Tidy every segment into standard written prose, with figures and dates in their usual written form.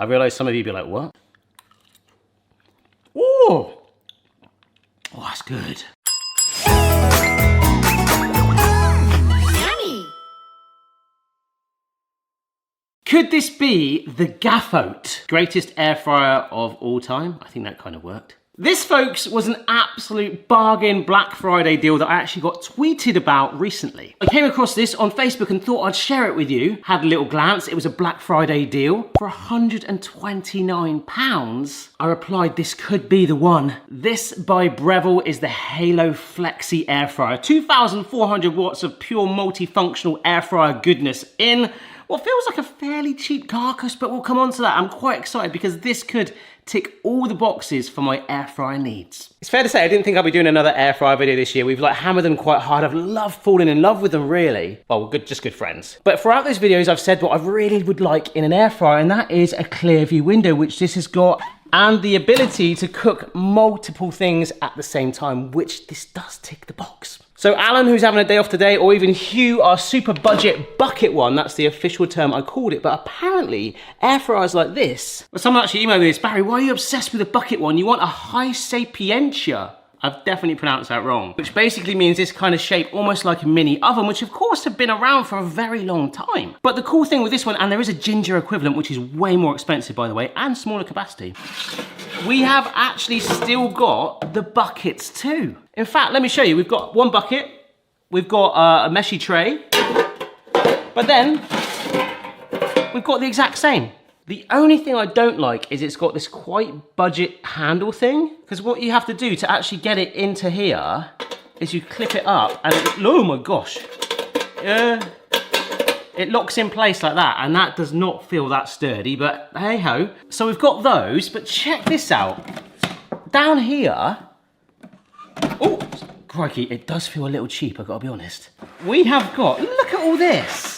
I realise some of you be like, what? Ooh. Oh, that's good. Could this be the Gaffote, greatest air fryer of all time? I think that kind of worked. This, folks, was an absolute bargain Black Friday deal that I actually got tweeted about recently. I came across this on Facebook and thought I'd share it with you. Had a little glance, it was a Black Friday deal for £129. I replied, this could be the one. This by Breville is the Halo Flexi air fryer. 2,400 watts of pure multifunctional air fryer goodness in what feels like a fairly cheap carcass, but we'll come on to that. I'm quite excited because this could tick all the boxes for my air fryer needs. It's fair to say I didn't think I'd be doing another air fryer video this year. We've like hammered them quite hard. I've loved falling in love with them, really. Well, we're just good friends. But throughout those videos, I've said what I really would like in an air fryer, and that is a clear view window, which this has got, and the ability to cook multiple things at the same time, which this does tick the box. So Alan, who's having a day off today, or even Hugh, our super budget bucket one, that's the official term I called it, but apparently air fryers like this, well, someone actually emailed me this, Barry, why are you obsessed with a bucket one? You want a high sapientia. I've definitely pronounced that wrong, which basically means this kind of shape, almost like a mini oven, which of course have been around for a very long time. But the cool thing with this one, and there is a Ginger equivalent, which is way more expensive, by the way, and smaller capacity, we have actually still got the buckets too. In fact, let me show you. We've got one bucket, we've got a meshy tray, but then we've got the exact same. The only thing I don't like is it's got this quite budget handle thing, because what you have to do to actually get it into here is you clip it up and oh my gosh, it locks in place like that, and that does not feel that sturdy, but hey ho. So we've got those, but check this out. Down here, oh, crikey, it does feel a little cheap, I've got to be honest. We have got, look at all this.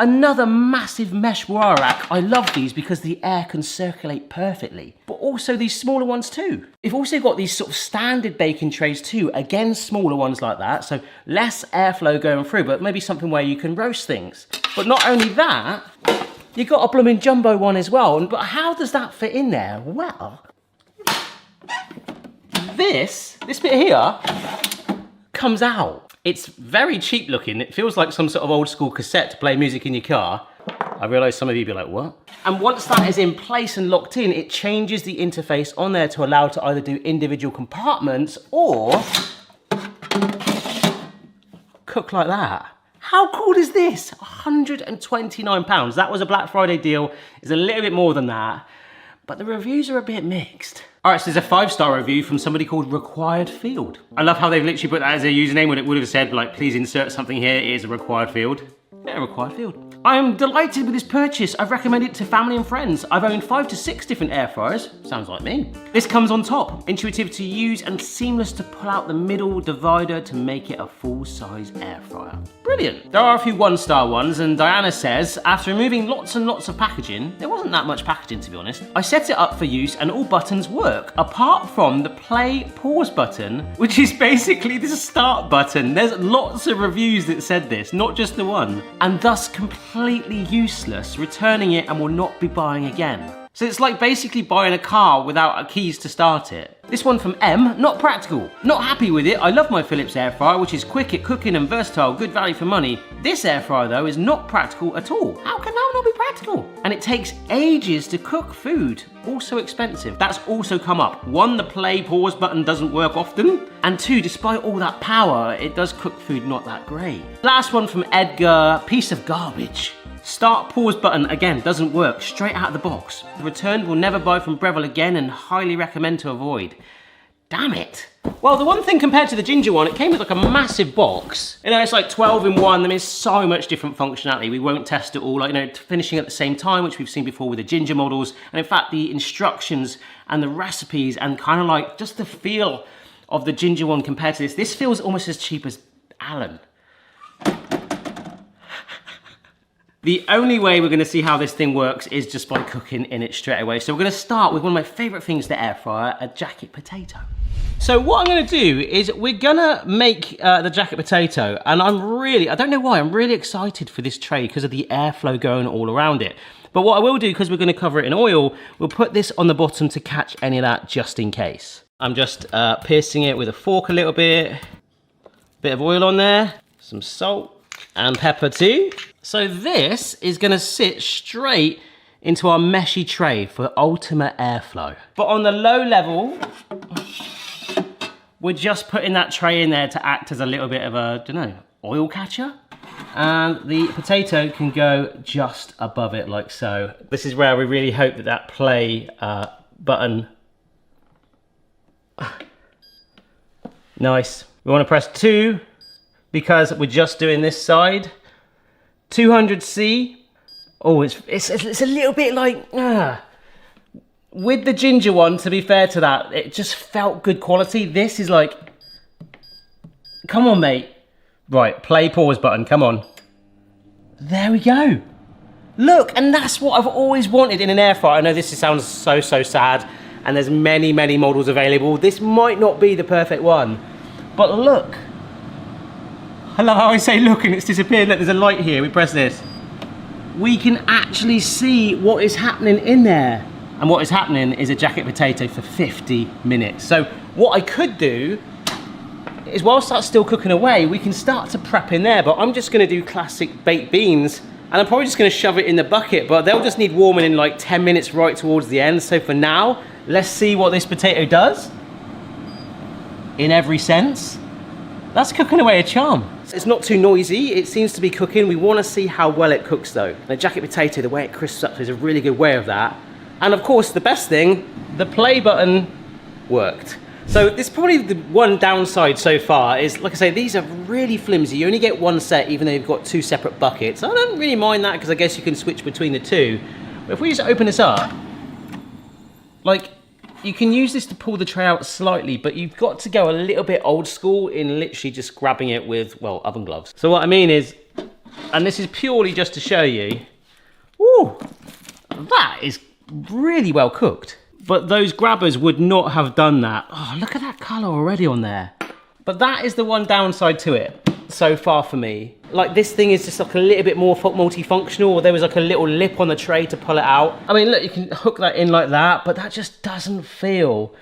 Another massive mesh wire rack. I love these because the air can circulate perfectly, but also these smaller ones too. We've also got these sort of standard baking trays too, again, smaller ones like that, so less airflow going through, but maybe something where you can roast things. But not only that, you've got a blooming jumbo one as well, but how does that fit in there? Well, this bit here comes out. It's very cheap looking. It feels like some sort of old school cassette to play music in your car. I realise some of you be like, what? And once that is in place and locked in, it changes the interface on there to allow it to either do individual compartments or cook like that. How cool is this? £129. That was a Black Friday deal. It's a little bit more than that, but the reviews are a bit mixed. All right, so there's a 5-star review from somebody called Required Field. I love how they've literally put that as a username when it would have said, like, please insert something here, it is a required field. Yeah, required field. I am delighted with this purchase. I've recommended it to family and friends. I've owned 5 to 6 different air fryers. Sounds like me. This comes on top. Intuitive to use and seamless to pull out the middle divider to make it a full-size air fryer. Brilliant. There are a few 1-star ones, and Diana says, after removing lots and lots of packaging, there wasn't that much packaging to be honest, I set it up for use and all buttons work, apart from the play pause button, which is basically the start button. There's lots of reviews that said this, not just the one, and thus completely useless, returning it and will not be buying again. So it's like basically buying a car without keys to start it. This one from M, not practical. Not happy with it. I love my Philips air fryer, which is quick at cooking and versatile, good value for money. This air fryer though is not practical at all. How can that not be practical? And it takes ages to cook food. Also expensive. That's also come up. 1, the play pause button doesn't work often. And 2, despite all that power, it does cook food not that great. Last one from Edgar, piece of garbage. Start pause button, again, doesn't work, straight out of the box. The return will never buy from Breville again and highly recommend to avoid. Damn it. Well, the one thing compared to the Ginger one, it came with like a massive box. You know, it's like 12 in 1, there is so much different functionality. We won't test it all, like, you know, finishing at the same time, which we've seen before with the Ginger models. And in fact, the instructions and the recipes and kind of like just the feel of the Ginger one compared to this feels almost as cheap as Alan. The only way we're going to see how this thing works is just by cooking in it straight away. So we're going to start with one of my favourite things to air fryer, a jacket potato. So what I'm going to do is we're going to make the jacket potato, and I don't know why, I'm really excited for this tray because of the airflow going all around it. But what I will do, because we're gonna cover it in oil, we'll put this on the bottom to catch any of that just in case. I'm just piercing it with a fork a little bit. Bit of oil on there, some salt and pepper too. So this is gonna sit straight into our meshy tray for ultimate airflow. But on the low level, we're just putting that tray in there to act as a little bit of a, I don't know, oil catcher. And the potato can go just above it like so. This is where we really hope that that play button. Nice. We want to press 2 because we're just doing this side. 200C. Oh, it's a little bit like, with the ginger one, to be fair to that, it just felt good quality. This is like, come on, mate. Right, play pause button, come on. There we go. Look, and that's what I've always wanted in an air fryer. I know this sounds so sad, and there's many models available. This might not be the perfect one, but look. I love how I say look and it's disappeared. Look, there's a light here, we press this. We can actually see what is happening in there. And what is happening is a jacket potato for 50 minutes. So what I could do is, whilst that's still cooking away, we can start to prep in there, but I'm just gonna do classic baked beans, and I'm probably just gonna shove it in the bucket, but they'll just need warming in like 10 minutes right towards the end. So for now, let's see what this potato does. In every sense. That's cooking away a charm. It's not too noisy, it seems to be cooking. We wanna see how well it cooks though. The jacket potato, the way it crisps up is a really good way of that. And of course, the best thing, the play button worked. So this is probably the one downside so far is, like I say, these are really flimsy. You only get one set even though you've got 2 separate buckets. I don't really mind that because I guess you can switch between the 2. But if we just open this up, like, you can use this to pull the tray out slightly, but you've got to go a little bit old school in literally just grabbing it with, well, oven gloves. So what I mean is, and this is purely just to show you, ooh, that is really well cooked. But those grabbers would not have done that. Oh, look at that color already on there. But that is the one downside to it so far for me. Like, this thing is just like a little bit more multifunctional, or there was like a little lip on the tray to pull it out. I mean, look, you can hook that in like that, but that just doesn't feel,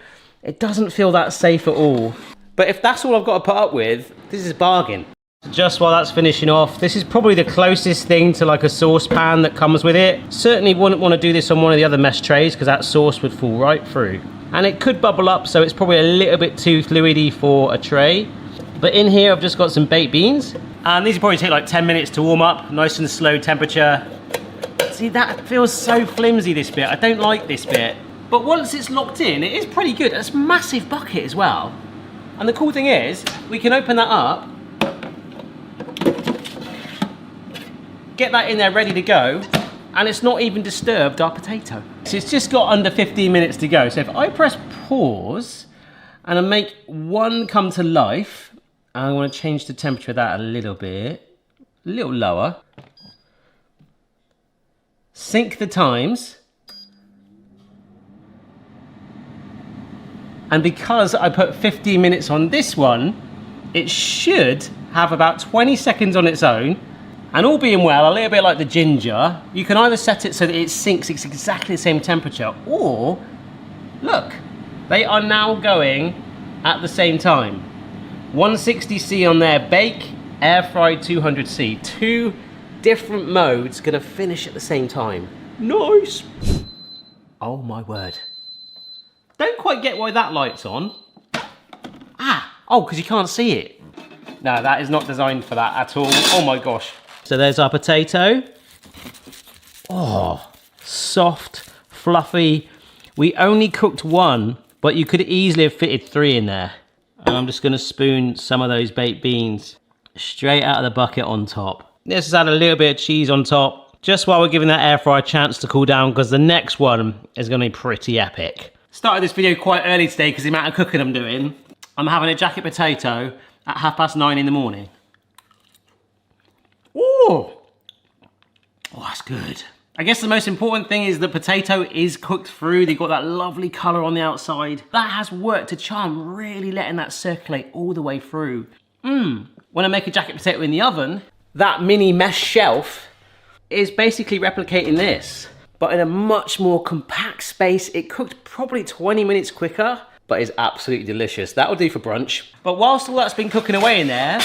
it doesn't feel that safe at all. But if that's all I've got to put up with, this is a bargain. Just while that's finishing off, this is probably the closest thing to like a saucepan that comes with it. Certainly wouldn't want to do this on one of the other mesh trays because that sauce would fall right through. And it could bubble up, so it's probably a little bit too fluidy for a tray. But in here, I've just got some baked beans. And these will probably take like 10 minutes to warm up, nice and slow temperature. See, that feels so flimsy, this bit. I don't like this bit. But once it's locked in, it is pretty good. It's a massive bucket as well. And the cool thing is, we can open that up, get that in there ready to go, and it's not even disturbed our potato. So it's just got under 15 minutes to go. So if I press pause and I make one come to life, I want to change the temperature of that a little bit, a little lower. Sync the times. And because I put 15 minutes on this one, it should have about 20 seconds on its own. And all being well, a little bit like the ginger, you can either set it so that it syncs, it's exactly the same temperature, or look, they are now going at the same time. 160C on there, bake, air fry 200C. 2 different modes gonna finish at the same time. Nice. Oh my word. Don't quite get why that light's on. Oh, because you can't see it. No, that is not designed for that at all. Oh my gosh. So there's our potato. Oh, soft, fluffy. We only cooked 1, but you could easily have fitted 3 in there. And I'm just gonna spoon some of those baked beans straight out of the bucket on top. Let's just add a little bit of cheese on top, just while we're giving that air fryer a chance to cool down, because the next one is gonna be pretty epic. Started this video quite early today because the amount of cooking I'm doing. I'm having a jacket potato at 9:30 in the morning. Ooh. Oh, that's good. I guess the most important thing is the potato is cooked through. They've got that lovely color on the outside. That has worked to charm, really letting that circulate all the way through. When I make a jacket potato in the oven, that mini mesh shelf is basically replicating this. but in a much more compact space. It cooked probably 20 minutes quicker, but is absolutely delicious. That'll do for brunch. But whilst all that's been cooking away in there,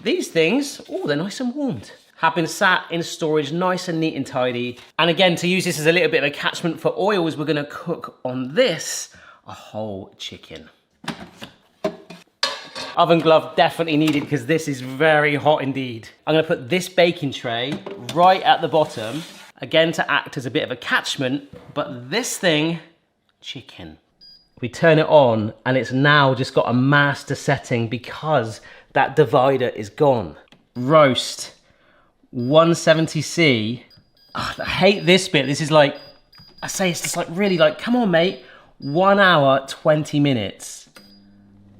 these things, oh, they're nice and warmed. Have been sat in storage nice and neat and tidy. And again, to use this as a little bit of a catchment for oils, we're gonna cook on this a whole chicken. Oven glove definitely needed because this is very hot indeed. I'm gonna put this baking tray right at the bottom, again to act as a bit of a catchment, but this thing, chicken. We turn it on and it's now just got a master setting because that divider is gone. Roast, 170C. Oh, I hate this bit. This is like, I say it's just like really like, come on mate, 1 hour, 20 minutes.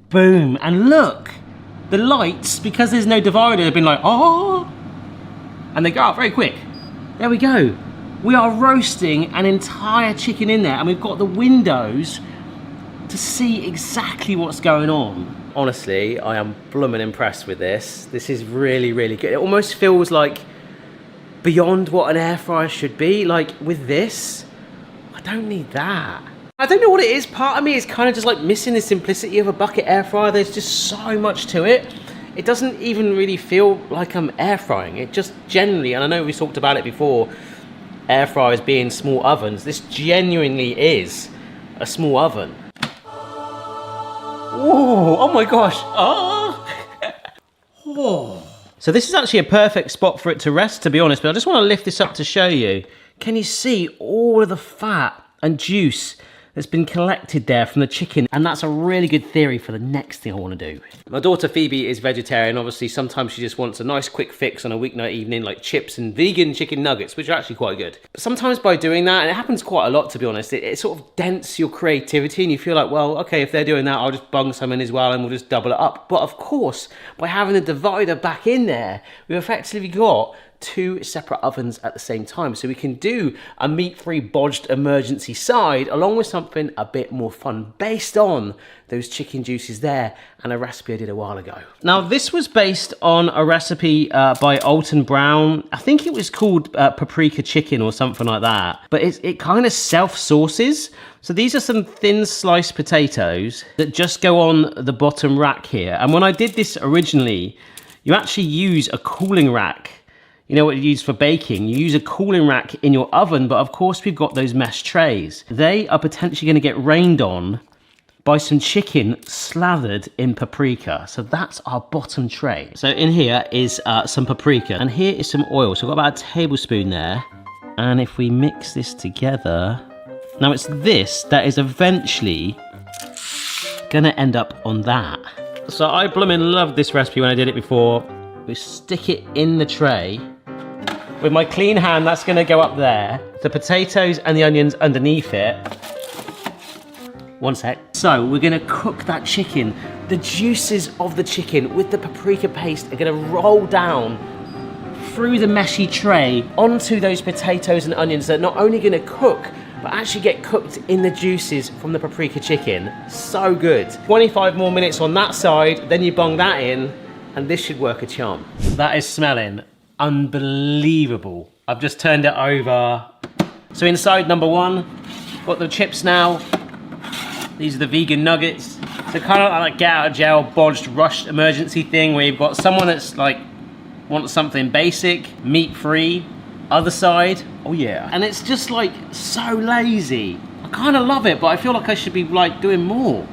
Boom, and look, the lights, because there's no divider, have been like, oh, and they go out very quick. There we go. We are roasting an entire chicken in there and we've got the windows to see exactly what's going on. Honestly, I am blooming impressed with this. This is really, really good. It almost feels like beyond what an air fryer should be. Like with this, I don't need that. I don't know what it is. Part of me is kind of just like missing the simplicity of a bucket air fryer. There's just so much to it. It doesn't even really feel like I'm air frying. It just generally, and I know we talked about it before, air fryers being small ovens. This genuinely is a small oven. Ooh, oh my gosh. Oh. Oh. So this is actually a perfect spot for it to rest, to be honest, but I just want to lift this up to show you. Can you see all of the fat and juice that's been collected there from the chicken? And that's a really good theory for the next thing I want to do. My daughter Phoebe is vegetarian. Obviously, sometimes she just wants a nice quick fix on a weeknight evening, like chips and vegan chicken nuggets, which are actually quite good. But sometimes by doing that, and it happens quite a lot to be honest, it sort of dents your creativity and you feel like, well, okay, if they're doing that, I'll just bung some in as well and we'll just double it up. But of course, by having the divider back in there, we've effectively got 2 separate ovens at the same time, so we can do a meat-free bodged emergency side along with something a bit more fun based on those chicken juices there and a recipe I did a while ago. Now this was based on a recipe by Alton Brown. I think it was called paprika chicken or something like that, but it kind of self-sauces. So these are some thin sliced potatoes that just go on the bottom rack here, and when I did this originally, you actually use a cooling rack. You know what you use for baking? You use a cooling rack in your oven, but of course we've got those mesh trays. They are potentially gonna get rained on by some chicken slathered in paprika. So that's our bottom tray. So in here is some paprika, and here is some oil. So I've got about a tablespoon there. And if we mix this together, now it's this that is eventually gonna end up on that. So I blooming loved this recipe when I did it before. We stick it in the tray. With my clean hand, that's gonna go up there. The potatoes and the onions underneath it. One sec. So we're gonna cook that chicken. The juices of the chicken with the paprika paste are gonna roll down through the meshy tray onto those potatoes and onions that are not only gonna cook, but actually get cooked in the juices from the paprika chicken. So good. 25 more minutes on that side, then you bung that in, and this should work a charm. That is smelling unbelievable. I've just turned it over. So inside number 1, got the chips now. These are the vegan nuggets. So kind of like get out of jail, bodged, rushed emergency thing where you've got someone that's like, wants something basic, meat-free. Other side, oh yeah. And it's just like so lazy. I kind of love it, but I feel like I should be like doing more.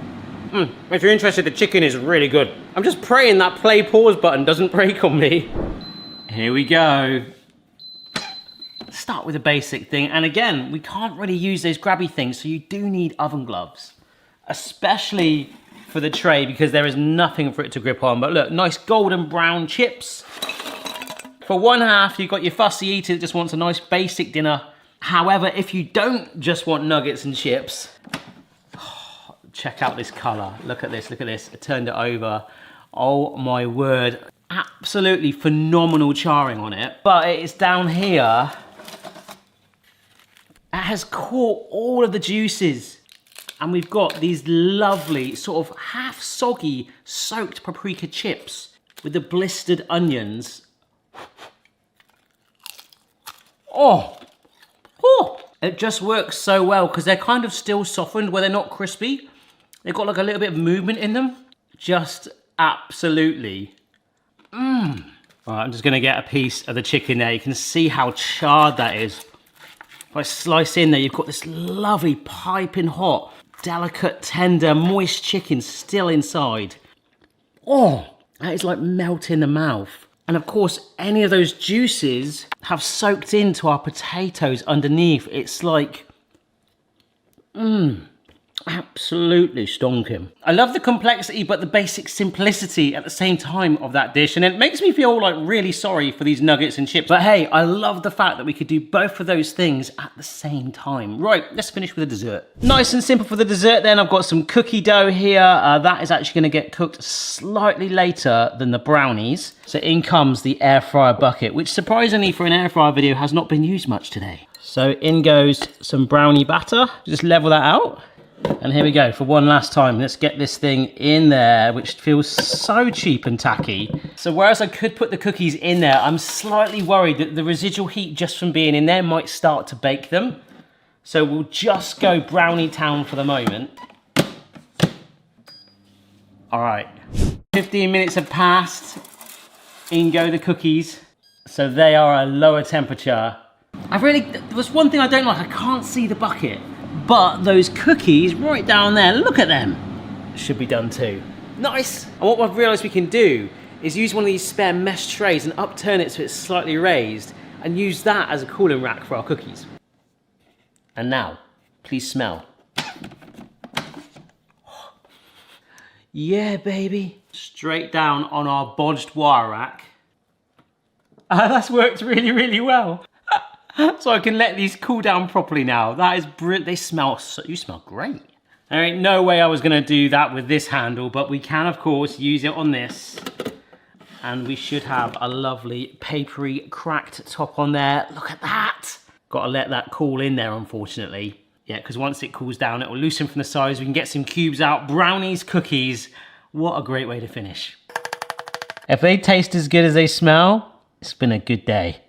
If you're interested, the chicken is really good. I'm just praying that play pause button doesn't break on me. Here we go. Start with a basic thing. And again, we can't really use those grabby things, so you do need oven gloves. Especially for the tray, because there is nothing for it to grip on. But look, nice golden brown chips. For one half, you've got your fussy eater that just wants a nice basic dinner. However, if you don't just want nuggets and chips, check out this color. Look at this, look at this. I turned it over. Oh my word. Absolutely phenomenal charring on it. But it's down here. It has caught all of the juices. And we've got these lovely sort of half soggy soaked paprika chips with the blistered onions. Oh, It just works so well because they're kind of still softened where they're not crispy. They've got like a little bit of movement in them. Just absolutely. All right, I'm just gonna get a piece of the chicken there. You can see how charred that is. If I slice in there, you've got this lovely piping hot, delicate, tender, moist chicken still inside. Oh, that is like melt in the mouth. And of course, any of those juices have soaked into our potatoes underneath. It's like, absolutely stonking. I love the complexity, but the basic simplicity at the same time of that dish. And it makes me feel like really sorry for these nuggets and chips. But hey, I love the fact that we could do both of those things at the same time. Right, let's finish with the dessert. Nice and simple for the dessert then. I've got some cookie dough here. That is actually gonna get cooked slightly later than the brownies. So in comes the air fryer bucket, which surprisingly for an air fryer video has not been used much today. So in goes some brownie batter. Just level that out. And here we go for one last time. Let's get this thing in there, which feels so cheap and tacky. So whereas I could put the cookies in there, I'm slightly worried that the residual heat just from being in there might start to bake them. So we'll just go brownie town for the moment. All right, 15 minutes have passed. In go the cookies. So they are a lower temperature. There was one thing I don't like, I can't see the bucket. But those cookies right down there, look at them. Should be done too. Nice. And what I've realized we can do is use one of these spare mesh trays and upturn it so it's slightly raised and use that as a cooling rack for our cookies. And now, please smell. Yeah, baby. Straight down on our bodged wire rack. That's worked really, really well. So I can let these cool down properly now. That is brilliant. They smell, you smell great. There ain't no way I was gonna do that with this handle, but we can of course use it on this. And we should have a lovely papery cracked top on there. Look at that. Gotta let that cool in there, unfortunately. Yeah, because once it cools down, it will loosen from the sides. We can get some cubes out, brownies, cookies. What a great way to finish. If they taste as good as they smell, it's been a good day.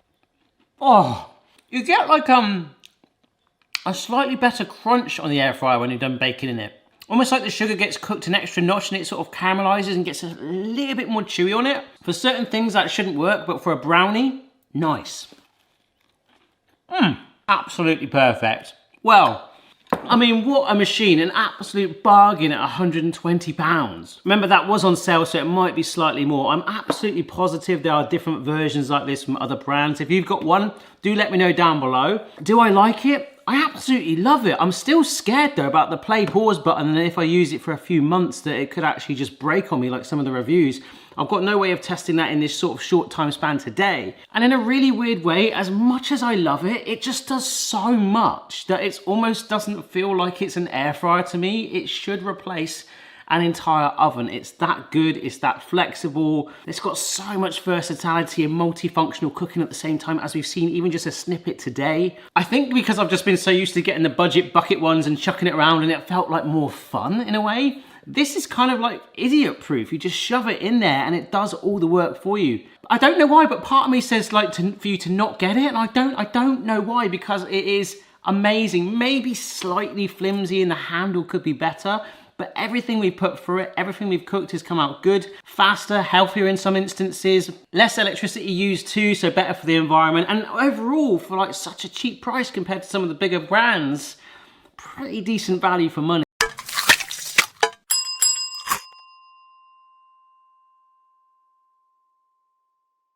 Oh. You get like a slightly better crunch on the air fryer when you're done baking in it. Almost like the sugar gets cooked an extra notch and it sort of caramelizes and gets a little bit more chewy on it. For certain things that shouldn't work, but for a brownie, nice. Absolutely perfect. Well, I mean, what a machine, an absolute bargain at £120. Remember that was on sale, so it might be slightly more. I'm absolutely positive there are different versions like this from other brands. If you've got one, do let me know down below. Do I like it? I absolutely love it. I'm still scared though about the play pause button, and if I use it for a few months that it could actually just break on me like some of the reviews. I've got no way of testing that in this sort of short time span today. And in a really weird way, as much as I love it, it just does so much that it almost doesn't feel like it's an air fryer to me. It should replace an entire oven. It's that good, it's that flexible. It's got so much versatility and multifunctional cooking at the same time, as we've seen even just a snippet today. I think because I've just been so used to getting the budget bucket ones and chucking it around and it felt like more fun in a way. This is kind of like idiot proof. You just shove it in there and it does all the work for you. I don't know why, but part of me says like for you to not get it, and I don't know why, because it is amazing. Maybe slightly flimsy and the handle could be better, but everything we put through it, everything we've cooked has come out good, faster, healthier in some instances, less electricity used too, so better for the environment, and overall for like such a cheap price compared to some of the bigger brands, pretty decent value for money.